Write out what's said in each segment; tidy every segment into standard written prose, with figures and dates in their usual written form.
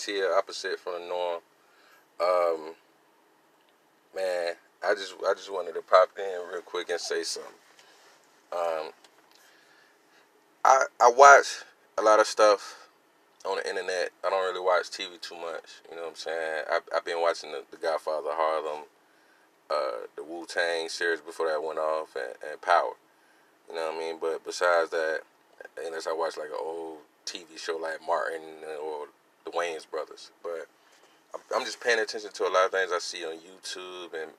here opposite from the norm. Um, Man, I just wanted to pop in real quick and say something. Um, I watch a lot of stuff on the internet. I don't really watch TV too much. You know what I'm saying? I've been watching the Godfather Harlem, the Wu Tang series before that went off, and Power. You know what I mean? But besides that, unless I watch like an old TV show like Martin or the Wayans brothers, but I'm just paying attention to a lot of things I see on YouTube and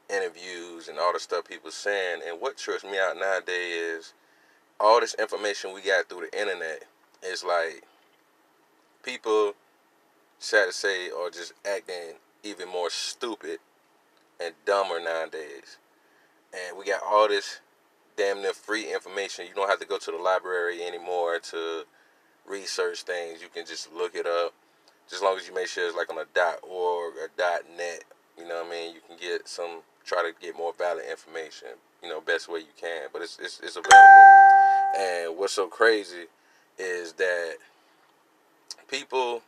interviews and all the stuff people saying. And what trips me out nowadays is all this information we got through the internet. It's like people, sad to say, are just acting even more stupid and dumber nowadays. And we got all this damn near free information. You don't have to go to the library anymore to research things. You can just look it up. Just as long as you make sure it's like on a .org or .net. You know what I mean? You can get try to get more valid information. You know, best way you can. But it's available. And what's so crazy is that people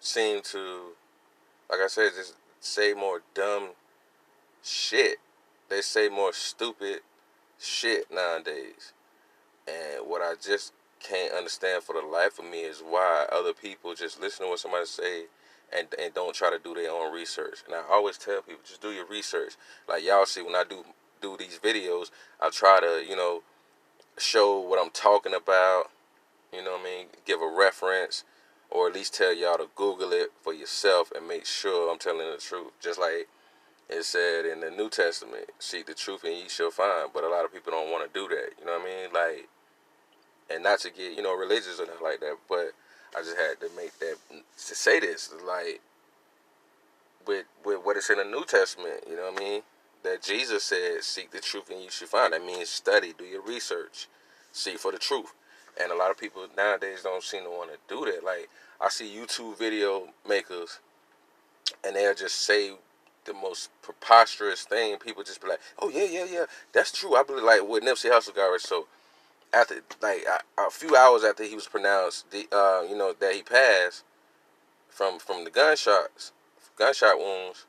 seem to, like I said, just say more dumb shit. They say more stupid shit nowadays. And what I just can't understand for the life of me is why other people just listen to what somebody say and don't try to do their own research. And I always tell people, just do your research. Like y'all see when I do these videos, I try to, show what I'm talking about, you know what I mean, give a reference, or at least tell y'all to Google it for yourself and make sure I'm telling the truth. Just like it said in the New Testament, seek the truth and ye shall find. But a lot of people don't want to do that, you know what I mean? Like, and not to get, religious or nothing like that, but I just had to make that, to say this, like, with what it's in the New Testament, you know what I mean? That Jesus said, seek the truth and you should find. That means study, do your research, seek for the truth. And a lot of people nowadays don't seem to want to do that. Like, I see YouTube video makers, and they'll just say the most preposterous thing. People just be like, oh, yeah, yeah, yeah, that's true. I believe, like, with Nipsey Hussle got so after, like, a few hours after he was pronounced, that he passed from the gunshot wounds,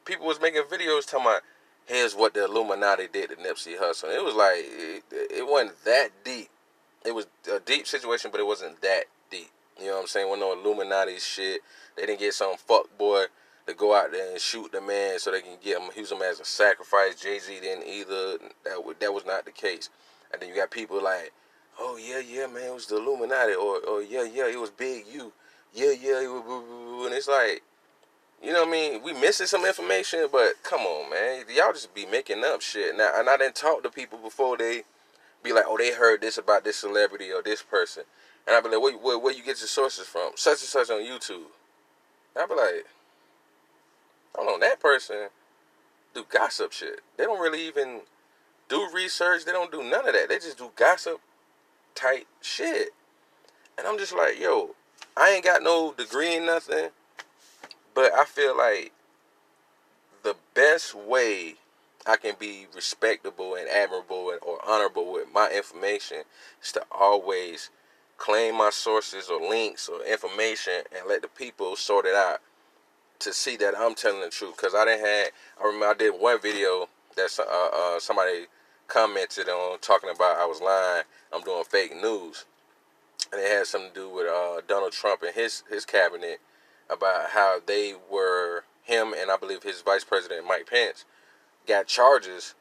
people was making videos talking about, here's what the Illuminati did to Nipsey Hussle. It was like, it wasn't that deep. It was a deep situation, but it wasn't that deep. You know what I'm saying? Wasn't no Illuminati shit. They didn't get some fuck boy to go out there and shoot the man so they can use him as a sacrifice. Jay-Z didn't either. That was not the case. And then you got people like, oh yeah, yeah, man, it was the Illuminati, or yeah, yeah, it was Big U. Yeah, yeah, and it's like, you know what I mean? We missing some information, but come on, man. Y'all just be making up shit. Now, and I didn't talk to people before they be like, oh, they heard this about this celebrity or this person. And I be like, where you get your sources from? Such and such on YouTube. And I be like, I don't know, that person do gossip shit. They don't really even do research. They don't do none of that. They just do gossip type shit. And I'm just like, yo, I ain't got no degree in nothing, but I feel like the best way I can be respectable and admirable or honorable with my information is to always claim my sources or links or information and let the people sort it out to see that I'm telling the truth. Because I remember I did one video that somebody commented on talking about I was lying, I'm doing fake news. And it had something to do with Donald Trump and his cabinet, about how him and I believe his vice president Mike Pence got charges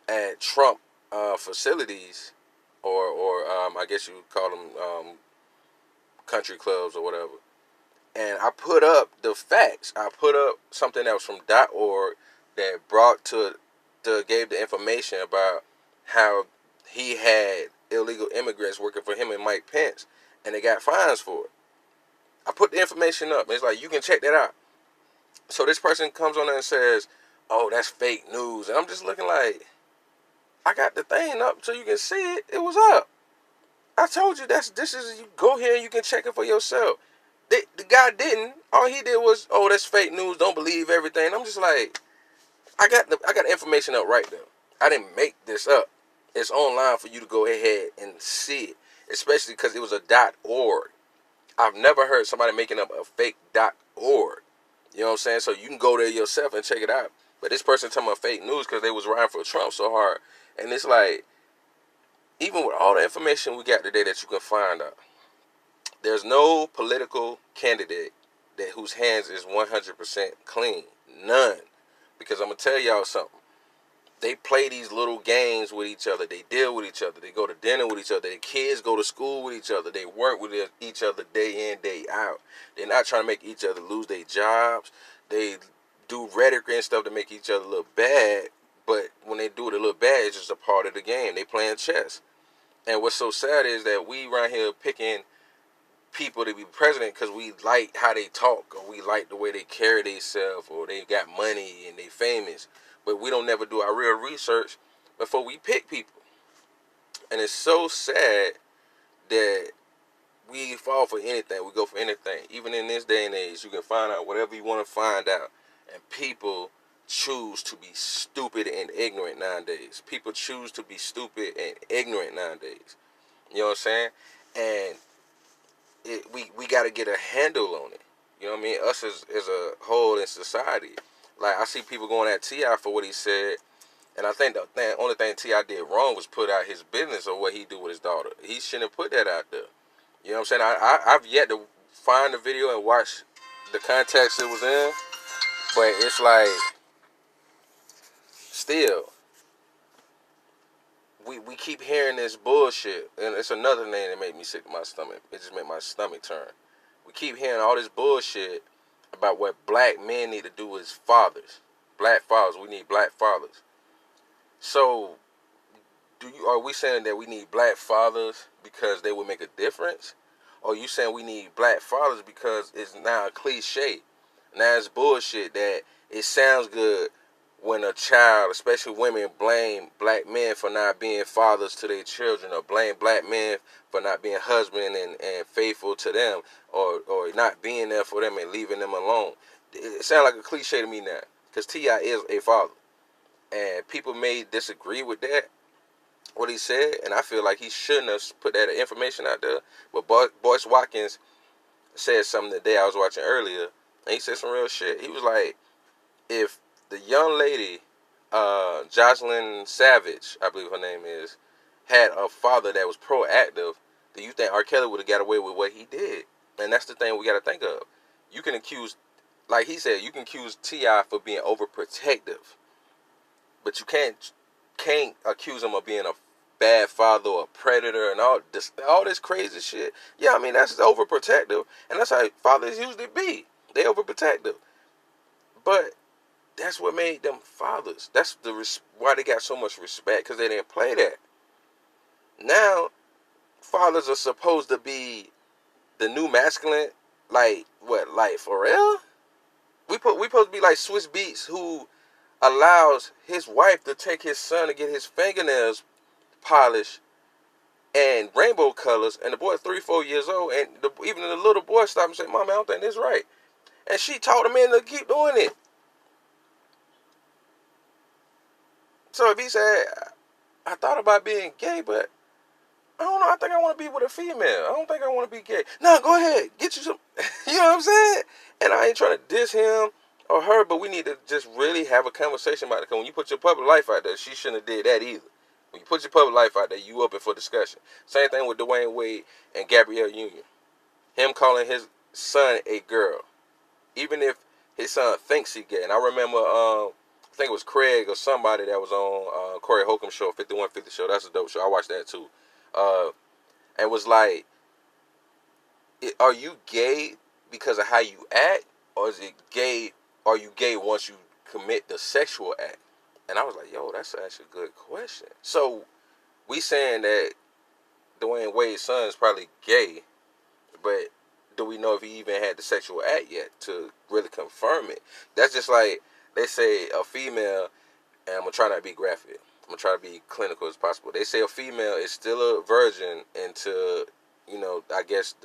at Trump facilities, or I guess you would call them country clubs or whatever. And I put up the facts. I put up something that was from .org that gave the information about how he had illegal immigrants working for him and Mike Pence, and they got fines for it. I put the information up. It's like, you can check that out. So this person comes on there and says, oh, that's fake news. And I'm just looking like, I got the thing up so you can see it. It was up. I told you you go here and you can check it for yourself. The guy didn't. All he did was, oh, that's fake news. Don't believe everything. I'm just like, I got the information up right there. I didn't make this up. It's online for you to go ahead and see it. Especially because it was a .org. I've never heard somebody making up a fake.org. You know what I'm saying? So you can go there yourself and check it out. But this person talking about fake news because they was riding for Trump so hard. And it's like, even with all the information we got today that you can find out, there's no political candidate that whose hands is 100% clean. None. Because I'm going to tell y'all something. They play these little games with each other. They deal with each other. They go to dinner with each other. Their kids go to school with each other. They work with each other day in, day out. They're not trying to make each other lose their jobs. They do rhetoric and stuff to make each other look bad. But when they do it a little bad, it's just a part of the game. They playing chess. And what's so sad is that we around here picking people to be president because we like how they talk, or we like the way they carry themselves, or they got money and they famous. But we don't never do our real research before we pick people. And it's so sad that we fall for anything. We go for anything. Even in this day and age, you can find out whatever you want to find out. And people choose to be stupid and ignorant nowadays. People choose to be stupid and ignorant nowadays. You know what I'm saying? And we got to get a handle on it. You know what I mean? Us as a whole in society. Like, I see people going at T.I. for what he said. And I think the only thing T.I. did wrong was put out his business or what he do with his daughter. He shouldn't have put that out there. You know what I'm saying? I've yet to find the video and watch the context it was in. But it's like, still, we keep hearing this bullshit. And it's another thing that made me sick to my stomach. It just made my stomach turn. We keep hearing all this bullshit about what black men need to do as fathers. Black fathers. We need black fathers. So, are we saying that we need black fathers because they will make a difference? Or are you saying we need black fathers because it's now a cliche? Now it's bullshit that it sounds good when a child, especially women, blame black men for not being fathers to their children, or blame black men for not being husband and faithful to them, or not being there for them and leaving them alone. It sounds like a cliche to me now, because T.I. is a father. And people may disagree with that, what he said, and I feel like he shouldn't have put that information out there. But Boyce Watkins said something today I was watching earlier, and he said some real shit. He was like, if the young lady, Jocelyn Savage, I believe her name is, had a father that was proactive, do you think R. Kelly would have got away with what he did? And that's the thing we got to think of. You can accuse, like he said, you can accuse T.I. for being overprotective, but you can't accuse him of being a bad father or a predator and all this crazy shit. Yeah, I mean, that's overprotective, and that's how fathers usually be. They overprotective. But that's what made them fathers. That's why they got so much respect, because they didn't play that. Now, fathers are supposed to be the new masculine. Like, what, like, for real? We supposed to be like Swiss Beats, who allows his wife to take his son to get his fingernails polished and rainbow colors, and the boy 3-4 years old, and even the little boy stopped and said, "Mom, I don't think this is right." And she taught the man to keep doing it. So if he said, "I thought about being gay, but I don't know, I think I want to be with a female. I don't think I want to be gay." No, go ahead, get you some. You know what I'm saying? And I ain't trying to diss him or her, but we need to just really have a conversation about it. Because when you put your public life out there, she shouldn't have did that either. When you put your public life out there, you open for discussion. Same thing with Dwayne Wade and Gabrielle Union. Him calling his son a girl, even if his son thinks he gay. And I remember, I think it was Craig or somebody that was on Corey Holcomb's show, 5150 show. That's a dope show. I watched that too. And was like, are you gay because of how you act, or is it gay? Are you gay once you commit the sexual act? And I was like, yo, that's actually a good question. So we saying that Dwayne Wade's son is probably gay, but do we know if he even had the sexual act yet to really confirm it? That's just like they say a female, and I'm gonna try not to be graphic. I'm gonna try to be clinical as possible. They say a female is still a virgin until, I guess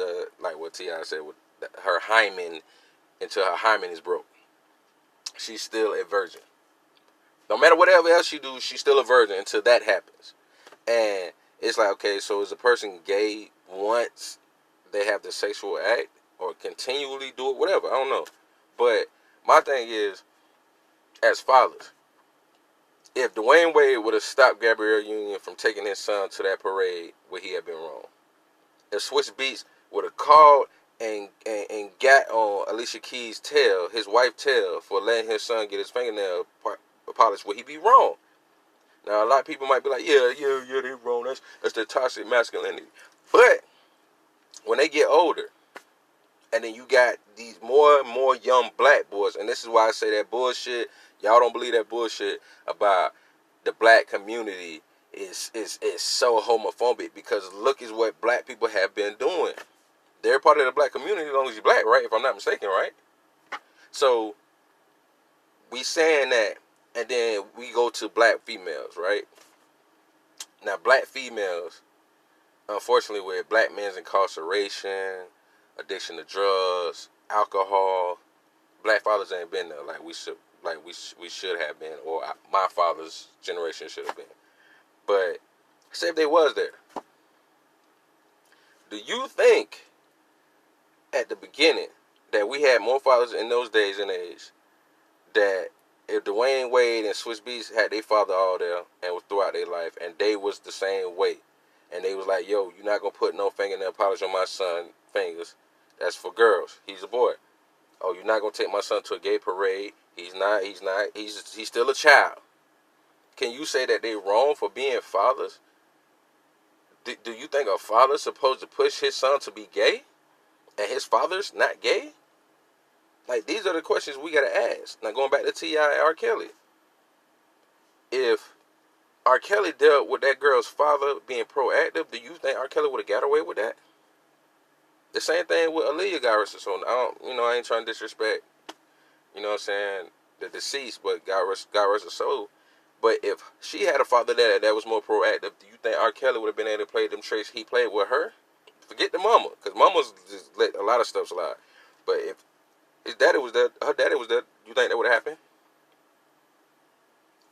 like what T.I. said, with her hymen, until her hymen is broke. She's still a virgin. No matter whatever else she do, she's still a virgin until that happens. And it's like, okay, so is a person gay once they have the sexual act? or continually do it, whatever. I don't know. But my thing is, as fathers, if Dwayne Wade would have stopped Gabrielle Union from taking his son to that parade, would he have been wrong? If Switch Beats would have called and got on Alicia Keys' tail, his wife's tail, for letting his son get his fingernail polished, would he be wrong? Now, a lot of people might be like, yeah, they're wrong. That's the toxic masculinity. But when they get older, and then you got these more and more young black boys, and this is why I say that bullshit. Y'all don't believe that bullshit about the black community is so homophobic, because look is what black people have been doing. They're part of the black community as long as you're black, right? If I'm not mistaken, right? So we saying that, and then we go to black females, right? Now, black females, unfortunately, with black men's incarceration, addiction to drugs, alcohol, black fathers ain't been there like we should have been, or my father's generation should have been. But say if they was there, do you think at the beginning that we had more fathers in those days and age, that if Dwayne Wade and Swizz Beatz had their father all there and was throughout their life, and they was the same way, and they was like, yo, you're not gonna put no fingernail polish on my son's fingers, that's for girls, he's a boy. Oh, you're not gonna take my son to a gay parade, he's still a child. Can you say that they wrong for being fathers? Do you think a father's supposed to push his son to be gay, and his father's not gay? Like, these are the questions we gotta ask. Now, going back to T.I. and R. Kelly. If R. Kelly dealt with that girl's father being proactive, do you think R. Kelly would have got away with that? The same thing with Aaliyah got arrested. So I ain't trying to disrespect, you know what I'm saying, the deceased, but God rest her soul. But if she had a father that was more proactive, do you think R. Kelly would have been able to play them traits he played with her? Forget the mama, because mama's just let a lot of stuff slide. But if his daddy was there, her daddy was there, you think that would have happened?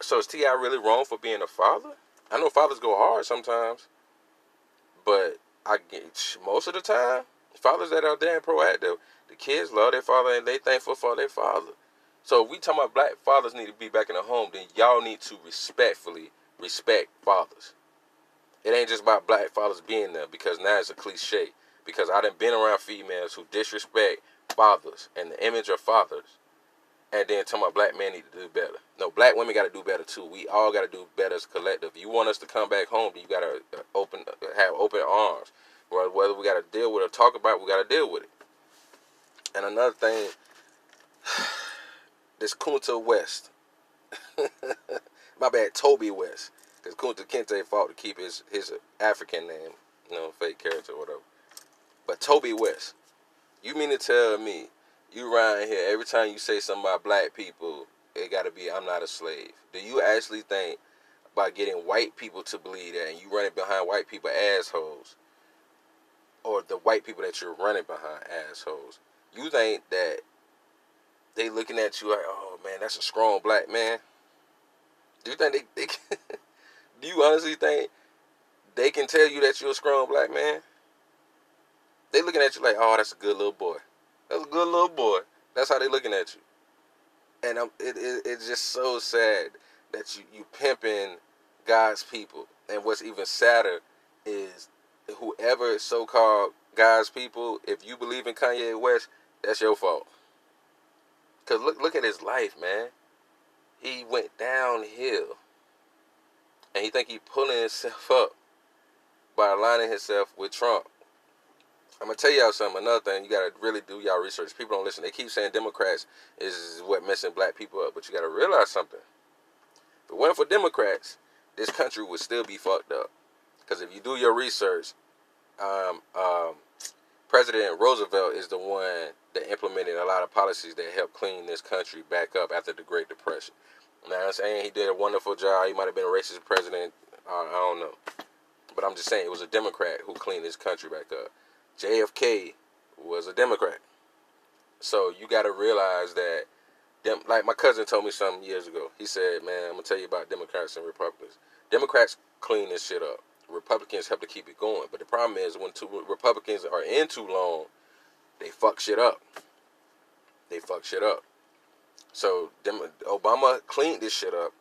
So is T.I. really wrong for being a father? I know fathers go hard sometimes, but most of the time, fathers that are there and proactive, the kids love their father and they thankful for their father. So if we talking about black fathers need to be back in the home, then y'all need to respectfully respect fathers. It ain't just about black fathers being there, because now it's a cliche. Because I done been around females who disrespect fathers and the image of fathers, and then talking about black men need to do better. No, black women got to do better too. We all got to do better as a collective. You want us to come back home, then you got to have open arms. Whether we got to deal with it or talk about it, we got to deal with it. And another thing, this Kunta West. My bad, Toby West. Because Kunta Kinte fought to keep his African name, fake character or whatever. But Toby West, you mean to tell me you around here every time you say something about black people, it got to be I'm not a slave? Do you actually think by getting white people to believe that, and you running behind white people assholes, or the white people that you're running behind assholes, you think that they looking at you like, oh man, that's a strong black man? Do you think they do you honestly think they can tell you that you're a strong black man? They looking at you like, oh, that's a good little boy. That's a good little boy. That's how they looking at you. And it's just so sad that you pimping God's people. And what's even sadder is whoever is so-called God's people, if you believe in Kanye West, that's your fault. Because look at his life, man. He went downhill. And he think he pulling himself up by aligning himself with Trump. I'm going to tell y'all something. Another thing, you got to really do y'all research. People don't listen. They keep saying Democrats is what messing black people up. But you got to realize something. If it wasn't for Democrats, this country would still be fucked up. Because if you do your research, President Roosevelt is the one that implemented a lot of policies that helped clean this country back up after the Great Depression. Now, I'm saying he did a wonderful job. He might have been a racist president. I don't know. But I'm just saying it was a Democrat who cleaned this country back up. JFK was a Democrat. So you got to realize that, like my cousin told me something years ago. He said, man, I'm going to tell you about Democrats and Republicans. Democrats clean this shit up. Republicans help to keep it going. But the problem is when two Republicans are in too long, they fuck shit up. They fuck shit up. So Obama cleaned this shit up,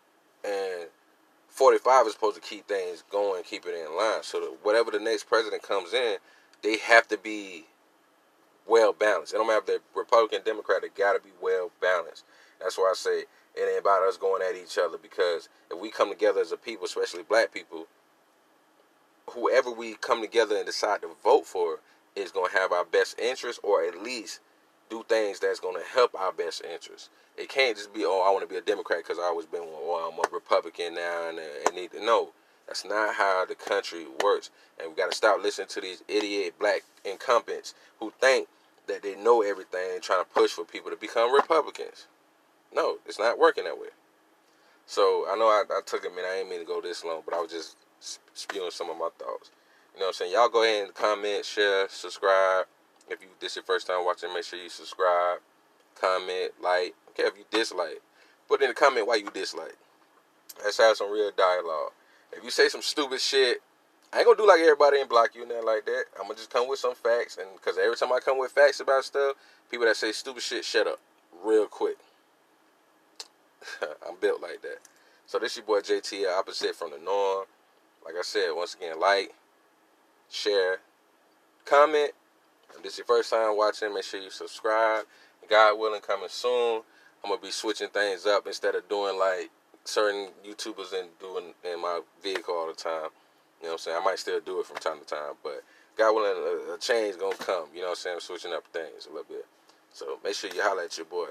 and 45 is supposed to keep things going, keep it in line. So that whatever the next president comes in, they have to be well balanced. It don't matter if they're Republican, Democrat, they gotta be well balanced. That's why I say it ain't about us going at each other, because if we come together as a people, especially black people, whoever we come together and decide to vote for is going to have our best interest, or at least do things that's going to help our best interest. It can't just be, oh, I want to be a Democrat because I always been one, or I'm a Republican now and need to know. That's not how the country works. And we got to stop listening to these idiot black incumbents who think that they know everything and trying to push for people to become Republicans. No, it's not working that way. So I know I took a minute. I didn't mean to go this long, but I was just spewing some of my thoughts. You know what I'm saying? Y'all go ahead and comment, share, subscribe. If this is your first time watching, make sure you subscribe, comment, like. Okay, if you dislike, put in the comment why you dislike. Let's have some real dialogue. If you say some stupid shit, I ain't gonna do like everybody and block you and that like that. I'm gonna just come with some facts, and because every time I come with facts about stuff, people that say stupid shit, shut up real quick. I'm built like that. So this your boy JT, opposite from the norm. Like I said, once again, like, share, comment. If this is your first time watching, make sure you subscribe. God willing, coming soon. I'm going to be switching things up instead of doing like certain YouTubers and doing in my vehicle all the time. You know what I'm saying? I might still do it from time to time, but God willing, a change going to come. You know what I'm saying? I'm switching up things a little bit. So make sure you holler at your boy.